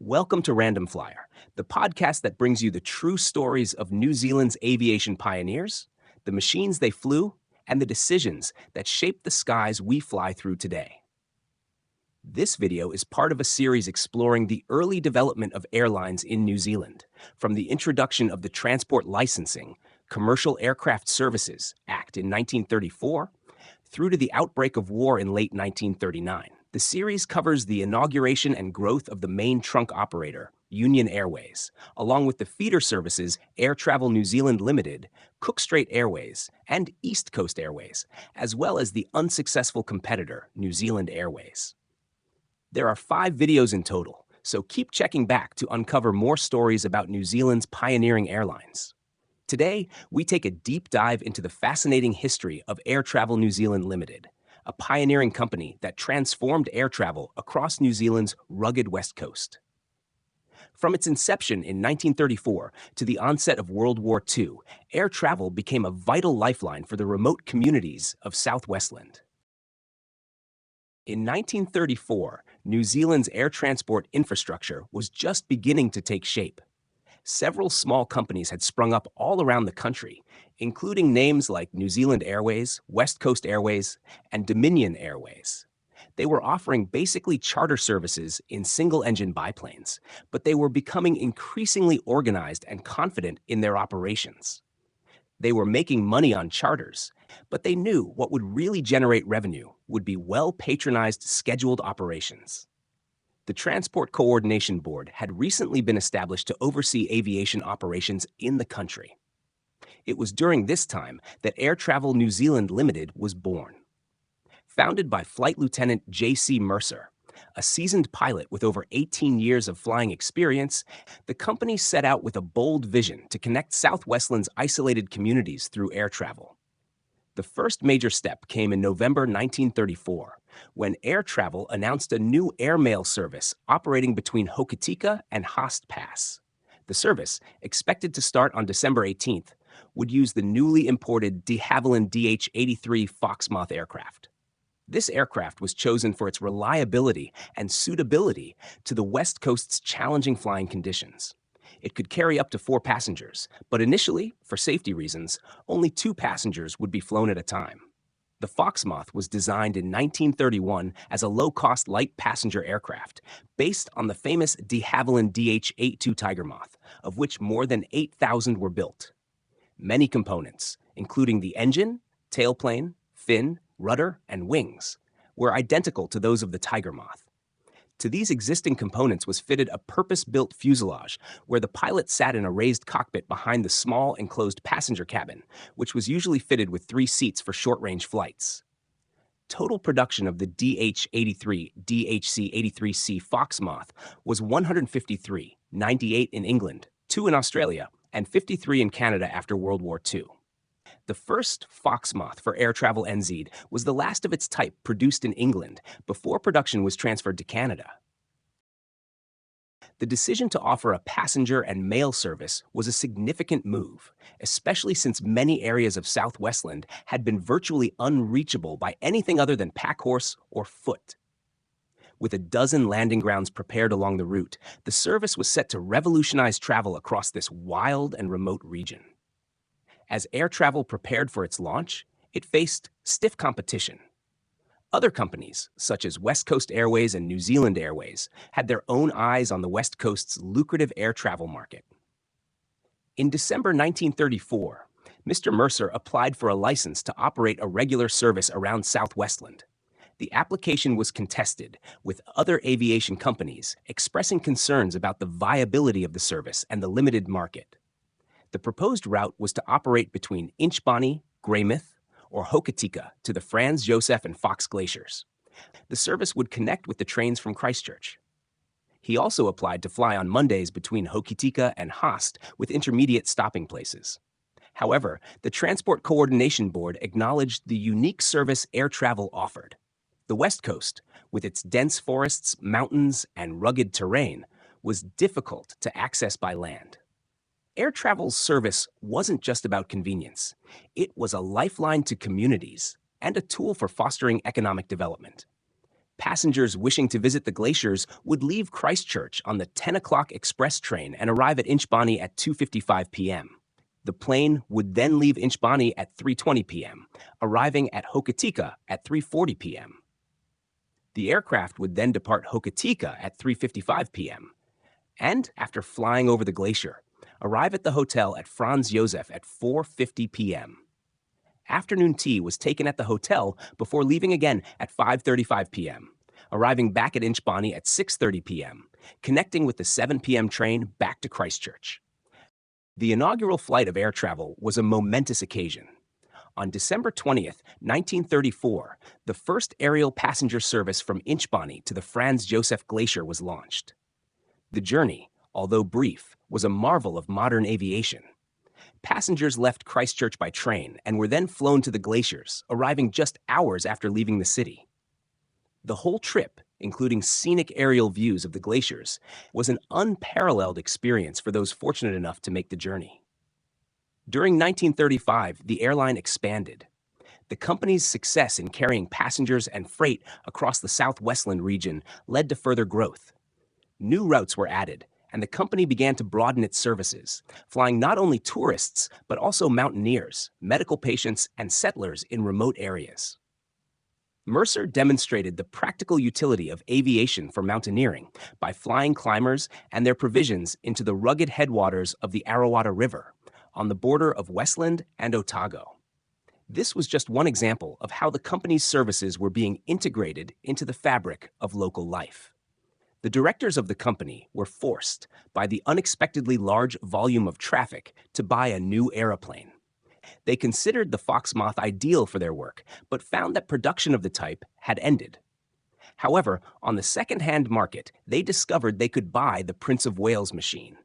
Welcome to Random Flyer, the podcast that brings you the true stories of New Zealand's aviation pioneers, the machines they flew, and the decisions that shaped the skies we fly through today. This video is part of a series exploring the early development of airlines in New Zealand, from the introduction of the Transport Licensing, Commercial Aircraft Services Act in 1934, through to the outbreak of war in late 1939. The series covers the inauguration and growth of the main trunk operator, Union Airways, along with the feeder services Air Travel New Zealand Limited, Cook Strait Airways, and East Coast Airways, as well as the unsuccessful competitor, New Zealand Airways. There are 5 videos in total, so keep checking back to uncover more stories about New Zealand's pioneering airlines. Today, we take a deep dive into the fascinating history of Air Travel New Zealand Limited, a pioneering company that transformed air travel across New Zealand's rugged west coast. From its inception in 1934 to the onset of World War II, air travel became a vital lifeline for the remote communities of South Westland. In 1934, New Zealand's air transport infrastructure was just beginning to take shape. Several small companies had sprung up all around the country, including names like New Zealand Airways, West Coast Airways, and Dominion Airways. They were offering basically charter services in single-engine biplanes, but they were becoming increasingly organized and confident in their operations. They were making money on charters, but they knew what would really generate revenue would be well-patronized scheduled operations. The Transport Coordination Board had recently been established to oversee aviation operations in the country. It was during this time that Air Travel New Zealand Limited was born. Founded by Flight Lieutenant J.C. Mercer, a seasoned pilot with over 18 years of flying experience, the company set out with a bold vision to connect South Westland's isolated communities through air travel. The first major step came in November 1934, when Air Travel announced a new airmail service operating between Hokitika and Haast Pass. The service, expected to start on December 18th, would use the newly imported Havilland DH.83 Fox Moth aircraft. This aircraft was chosen for its reliability and suitability to the West Coast's challenging flying conditions. It could carry up to 4 passengers, but initially, for safety reasons, only 2 passengers would be flown at a time. The Fox Moth was designed in 1931 as a low-cost light passenger aircraft, based on the famous de Havilland DH.82 Tiger Moth, of which more than 8,000 were built. Many components, including the engine, tailplane, fin, rudder, and wings, were identical to those of the Tiger Moth. To these existing components was fitted a purpose-built fuselage, where the pilot sat in a raised cockpit behind the small enclosed passenger cabin, which was usually fitted with 3 seats for short-range flights. Total production of the DH-83 DHC-83C Fox Moth was 153, 98 in England, 2 in Australia, and 53 in Canada after World War II. The first Fox Moth for Air Travel NZ was the last of its type produced in England before production was transferred to Canada. The decision to offer a passenger and mail service was a significant move, especially since many areas of South Westland had been virtually unreachable by anything other than packhorse or foot. With a dozen landing grounds prepared along the route, the service was set to revolutionize travel across this wild and remote region. As air travel prepared for its launch, it faced stiff competition. Other companies, such as West Coast Airways and New Zealand Airways, had their own eyes on the West Coast's lucrative air travel market. In December 1934, Mr. Mercer applied for a license to operate a regular service around South Westland. The application was contested, with other aviation companies expressing concerns about the viability of the service and the limited market. The proposed route was to operate between Inchbonny, Greymouth, or Hokitika to the Franz Josef and Fox glaciers. The service would connect with the trains from Christchurch. He also applied to fly on Mondays between Hokitika and Haast with intermediate stopping places. However, the Transport Coordination Board acknowledged the unique service air travel offered. The West Coast, with its dense forests, mountains, and rugged terrain, was difficult to access by land. Air travel's service wasn't just about convenience. It was a lifeline to communities and a tool for fostering economic development. Passengers wishing to visit the glaciers would leave Christchurch on the 10 o'clock express train and arrive at Inchbani at 2:55 p.m. The plane would then leave Inchbani at 3:20 p.m., arriving at Hokitika at 3:40 p.m. The aircraft would then depart Hokitika at 3:55 p.m. and, after flying over the glacier, arrive at the hotel at Franz Josef at 4:50 p.m. Afternoon tea was taken at the hotel before leaving again at 5:35 p.m., arriving back at Inchbani at 6:30 p.m., connecting with the 7 p.m. train back to Christchurch. The inaugural flight of air travel was a momentous occasion. On December 20th, 1934, the first aerial passenger service from Inchbani to the Franz Josef Glacier was launched. The journey, although brief, was a marvel of modern aviation. Passengers left Christchurch by train and were then flown to the glaciers, arriving just hours after leaving the city. The whole trip, including scenic aerial views of the glaciers, was an unparalleled experience for those fortunate enough to make the journey. During 1935, the airline expanded. The company's success in carrying passengers and freight across the South Westland region led to further growth. New routes were added, and the company began to broaden its services, flying not only tourists, but also mountaineers, medical patients, and settlers in remote areas. Mercer demonstrated the practical utility of aviation for mountaineering by flying climbers and their provisions into the rugged headwaters of the Arawata River, on the border of Westland and Otago. This was just one example of how the company's services were being integrated into the fabric of local life. The directors of the company were forced, by the unexpectedly large volume of traffic, to buy a new aeroplane. They considered the Fox Moth ideal for their work, but found that production of the type had ended. However, on the second-hand market, they discovered they could buy the Prince of Wales machine.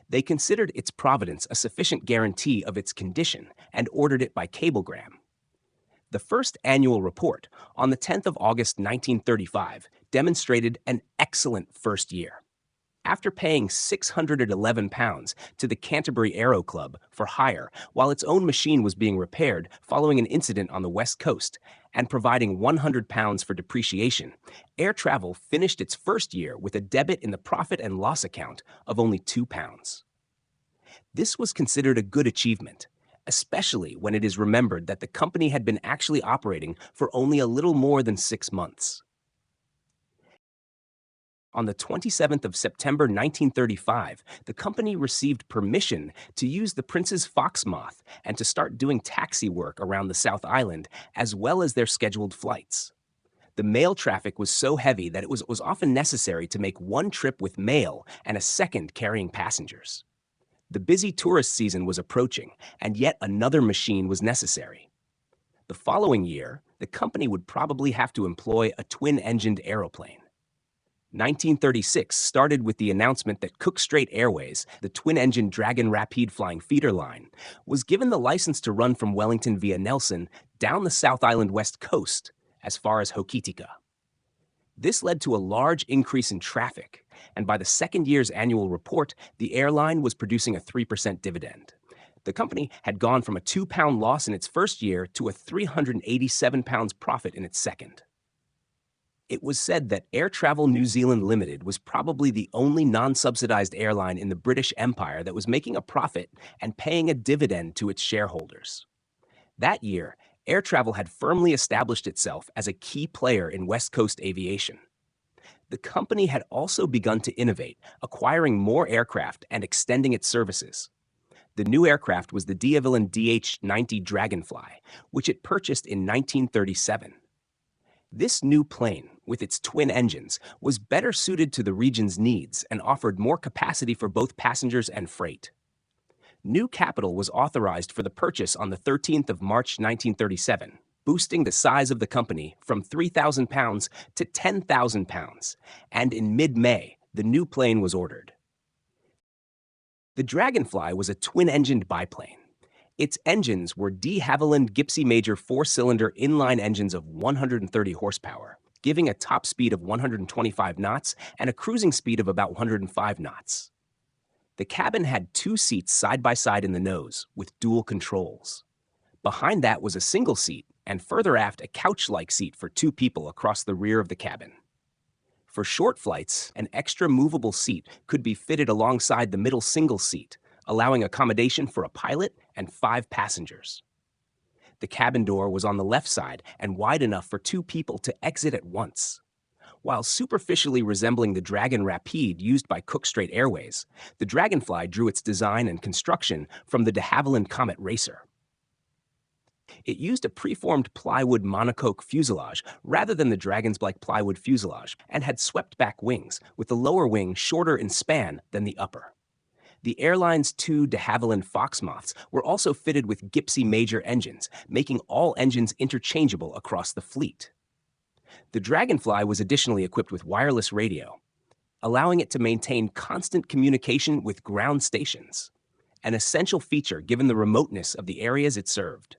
They considered its provenance a sufficient guarantee of its condition and ordered it by cablegram. The first annual report, on the 10th of August 1935, demonstrated an excellent first year. After paying £611 to the Canterbury Aero Club for hire while its own machine was being repaired following an incident on the West Coast, and providing £100 for depreciation, air travel finished its first year with a debit in the profit and loss account of only £2. This was considered a good achievement, especially when it is remembered that the company had been actually operating for only a little more than 6 months. On the 27th of September 1935, the company received permission to use the Prince's Fox Moth and to start doing taxi work around the South Island, as well as their scheduled flights. The mail traffic was so heavy that it was often necessary to make one trip with mail and a second carrying passengers. The busy tourist season was approaching, and yet another machine was necessary. The following year, the company would probably have to employ a twin-engined aeroplane. 1936 started with the announcement that Cook Strait Airways, the twin-engine Dragon Rapide flying feeder line, was given the license to run from Wellington via Nelson down the South Island west coast as far as Hokitika. This led to a large increase in traffic, and by the second year's annual report, the airline was producing a 3% dividend. The company had gone from a £2 loss in its first year to a £387 profit in its second. It was said that Air Travel New Zealand Limited was probably the only non-subsidized airline in the British Empire that was making a profit and paying a dividend to its shareholders. That year, air travel had firmly established itself as a key player in West Coast aviation. The company had also begun to innovate, acquiring more aircraft and extending its services. The new aircraft was the Havilland DH.90 Dragonfly, which it purchased in 1937. This new plane, with its twin engines, was better suited to the region's needs and offered more capacity for both passengers and freight. New capital was authorized for the purchase on the 13th of March 1937, boosting the size of the company from £3,000 to £10,000, and in mid-May, the new plane was ordered. The Dragonfly was a twin-engined biplane. Its engines were de Havilland Gipsy Major 4-cylinder inline engines of 130 horsepower, giving a top speed of 125 knots and a cruising speed of about 105 knots. The cabin had 2 seats side by side in the nose, with dual controls. Behind that was a single seat, and further aft a couch-like seat for 2 people across the rear of the cabin. For short flights, an extra movable seat could be fitted alongside the middle single seat, allowing accommodation for a pilot and 5 passengers. The cabin door was on the left side and wide enough for 2 people to exit at once. While superficially resembling the Dragon Rapide used by Cook Strait Airways, the Dragonfly drew its design and construction from the de Havilland Comet Racer. It used a preformed plywood monocoque fuselage rather than the Dragon's-like plywood fuselage and had swept-back wings, with the lower wing shorter in span than the upper. The airline's 2 de Havilland Fox Moths were also fitted with Gipsy Major engines, making all engines interchangeable across the fleet. The Dragonfly was additionally equipped with wireless radio, allowing it to maintain constant communication with ground stations, an essential feature given the remoteness of the areas it served.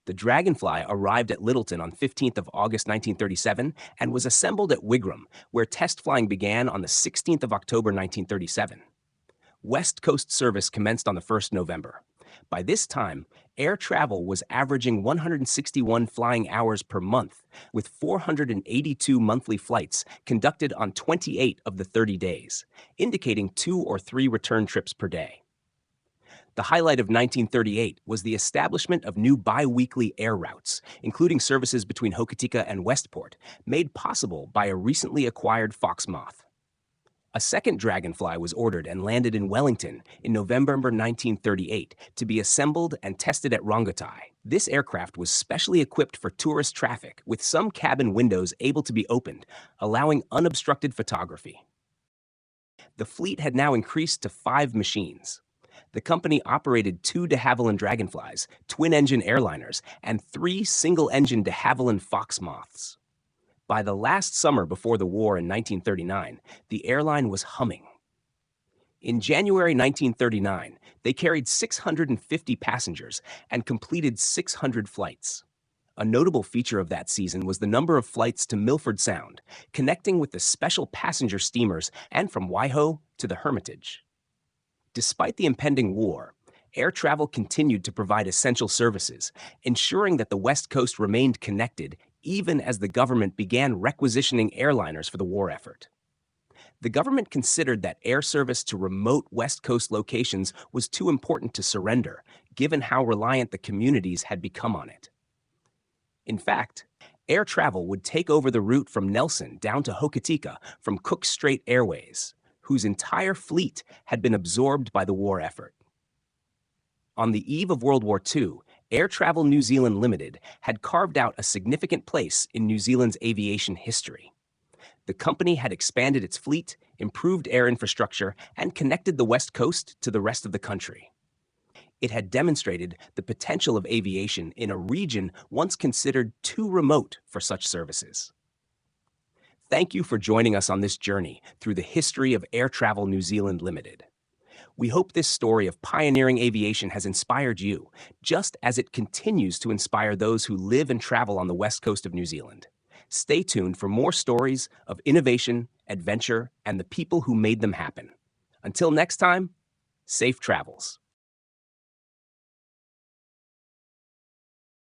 The Dragonfly arrived at Littleton on 15th of August 1937 and was assembled at Wigram, where test flying began on the 16th of October 1937. West Coast service commenced on the 1st November. By this time, air travel was averaging 161 flying hours per month, with 482 monthly flights conducted on 28 of the 30 days, indicating 2 or 3 return trips per day. The highlight of 1938 was the establishment of new bi-weekly air routes, including services between Hokitika and Westport, made possible by a recently acquired Fox Moth. A second Dragonfly was ordered and landed in Wellington in November 1938 to be assembled and tested at Rongotai. This aircraft was specially equipped for tourist traffic, with some cabin windows able to be opened, allowing unobstructed photography. The fleet had now increased to 5 machines. The company operated 2 de Havilland Dragonflies, twin-engine airliners, and 3 single-engine de Havilland Fox Moths. By the last summer before the war in 1939, the airline was humming. In January 1939, they carried 650 passengers and completed 600 flights. A notable feature of that season was the number of flights to Milford Sound, connecting with the special passenger steamers and from Waiho to the Hermitage. Despite the impending war, air travel continued to provide essential services, ensuring that the West Coast remained connected even as the government began requisitioning airliners for the war effort. The government considered that air service to remote West Coast locations was too important to surrender, given how reliant the communities had become on it. In fact, air travel would take over the route from Nelson down to Hokitika from Cook Strait Airways, whose entire fleet had been absorbed by the war effort. On the eve of World War II, Air Travel New Zealand Limited had carved out a significant place in New Zealand's aviation history. The company had expanded its fleet, improved air infrastructure, and connected the West Coast to the rest of the country. It had demonstrated the potential of aviation in a region once considered too remote for such services. Thank you for joining us on this journey through the history of Air Travel New Zealand Limited. We hope this story of pioneering aviation has inspired you, just as it continues to inspire those who live and travel on the west coast of New Zealand. Stay tuned for more stories of innovation, adventure, and the people who made them happen. Until next time, safe travels.